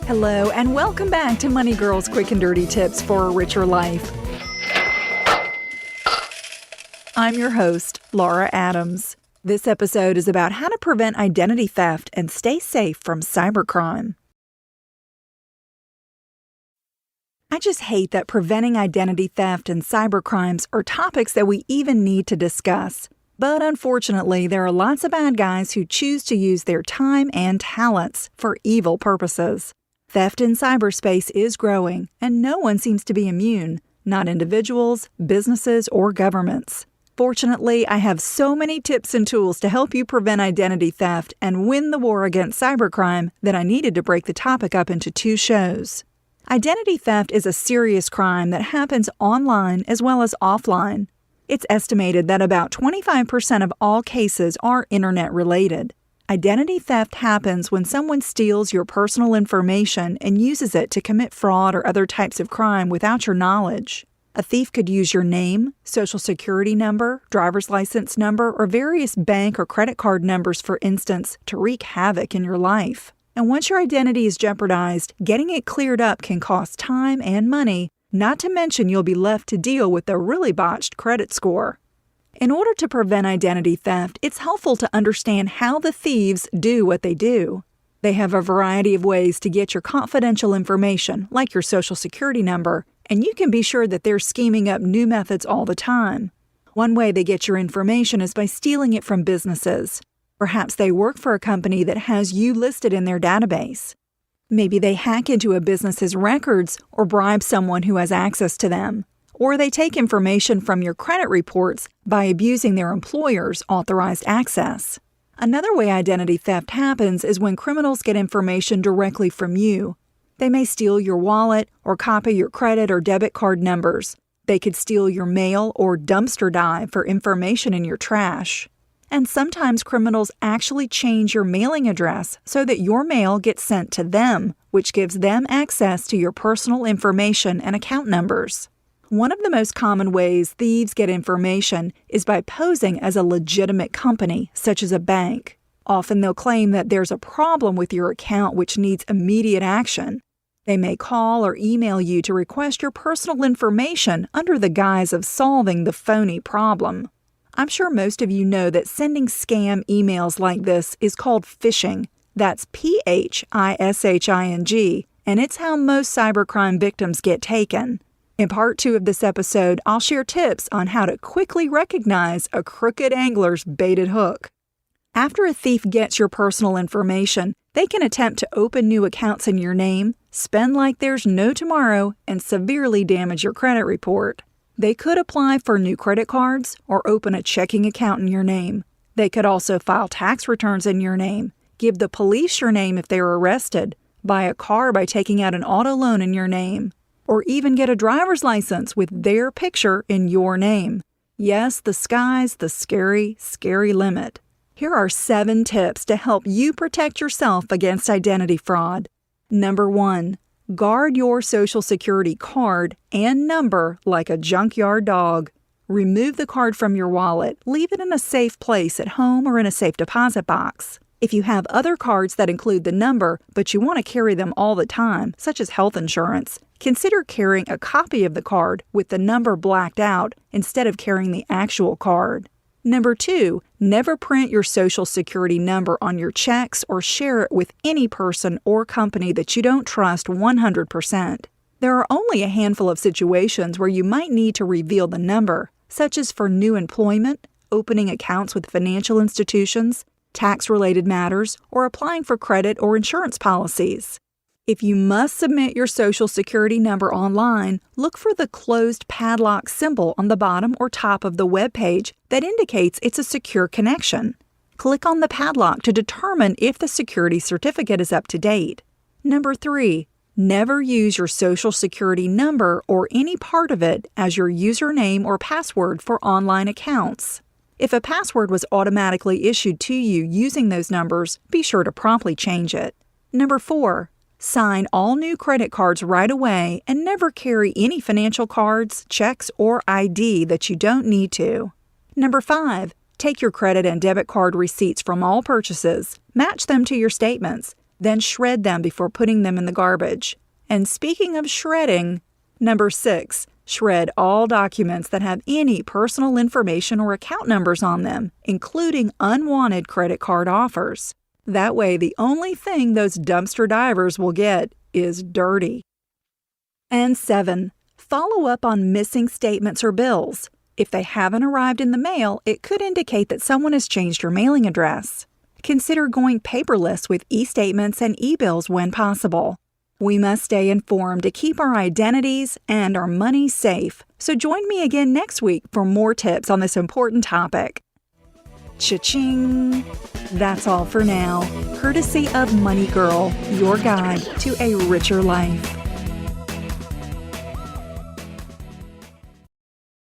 Hello, and welcome back to Money Girl's Quick and Dirty Tips for a Richer Life. I'm your host, Laura Adams. This episode is about how to prevent identity theft and stay safe from cybercrime. I just hate that preventing identity theft and cybercrimes are topics that we even need to discuss. But unfortunately, there are lots of bad guys who choose to use their time and talents for evil purposes. Theft in cyberspace is growing, and no one seems to be immune, not individuals, businesses, or governments. Fortunately, I have so many tips and tools to help you prevent identity theft and win the war against cybercrime that I needed to break the topic up into 2 shows. Identity theft is a serious crime that happens online as well as offline. It's estimated that about 25% of all cases are internet-related. Identity theft happens when someone steals your personal information and uses it to commit fraud or other types of crime without your knowledge. A thief could use your name, social security number, driver's license number, or various bank or credit card numbers, for instance, to wreak havoc in your life. And once your identity is jeopardized, getting it cleared up can cost time and money, not to mention you'll be left to deal with a really botched credit score. In order to prevent identity theft, it's helpful to understand how the thieves do what they do. They have a variety of ways to get your confidential information, like your social security number, and you can be sure that they're scheming up new methods all the time. One way they get your information is by stealing it from businesses. Perhaps they work for a company that has you listed in their database. Maybe they hack into a business's records or bribe someone who has access to them. Or they take information from your credit reports by abusing their employer's authorized access. Another way identity theft happens is when criminals get information directly from you. They may steal your wallet or copy your credit or debit card numbers. They could steal your mail or dumpster dive for information in your trash. And sometimes criminals actually change your mailing address so that your mail gets sent to them, which gives them access to your personal information and account numbers. One of the most common ways thieves get information is by posing as a legitimate company, such as a bank. Often they'll claim that there's a problem with your account which needs immediate action. They may call or email you to request your personal information under the guise of solving the phony problem. I'm sure most of you know that sending scam emails like this is called phishing. That's phishing, and it's how most cybercrime victims get taken. In part 2 of this episode, I'll share tips on how to quickly recognize a crooked angler's baited hook. After a thief gets your personal information, they can attempt to open new accounts in your name, spend like there's no tomorrow, and severely damage your credit report. They could apply for new credit cards or open a checking account in your name. They could also file tax returns in your name, give the police your name if they're arrested, buy a car by taking out an auto loan in your name, or even get a driver's license with their picture in your name. Yes, the sky's the scary, scary limit. Here are 7 tips to help you protect yourself against identity fraud. Number 1. Guard your social security card and number like a junkyard dog. Remove the card from your wallet. Leave it in a safe place at home or in a safe deposit box. If you have other cards that include the number, but you want to carry them all the time, such as health insurance, consider carrying a copy of the card with the number blacked out instead of carrying the actual card. Number 2, never print your social security number on your checks or share it with any person or company that you don't trust 100%. There are only a handful of situations where you might need to reveal the number, such as for new employment, opening accounts with financial institutions, tax-related matters, or applying for credit or insurance policies. If you must submit your social security number online, look for the closed padlock symbol on the bottom or top of the web page that indicates it's a secure connection. Click on the padlock to determine if the security certificate is up to date. Number 3, never use your social security number or any part of it as your username or password for online accounts. If a password was automatically issued to you using those numbers, be sure to promptly change it. Number 4, sign all new credit cards right away and never carry any financial cards, checks, or ID that you don't need to. Number 5, Take your credit and debit card receipts from all purchases, match them to your statements, then shred them before putting them in the garbage. And speaking of shredding, number 6, shred all documents that have any personal information or account numbers on them, including unwanted credit card offers. That way, the only thing those dumpster divers will get is dirty. And 7, follow up on missing statements or bills. If they haven't arrived in the mail, it could indicate that someone has changed your mailing address. Consider going paperless with e-statements and e-bills when possible. We must stay informed to keep our identities and our money safe. So join me again next week for more tips on this important topic. Cha-ching! That's all for now. Courtesy of Money Girl, your guide to a richer life.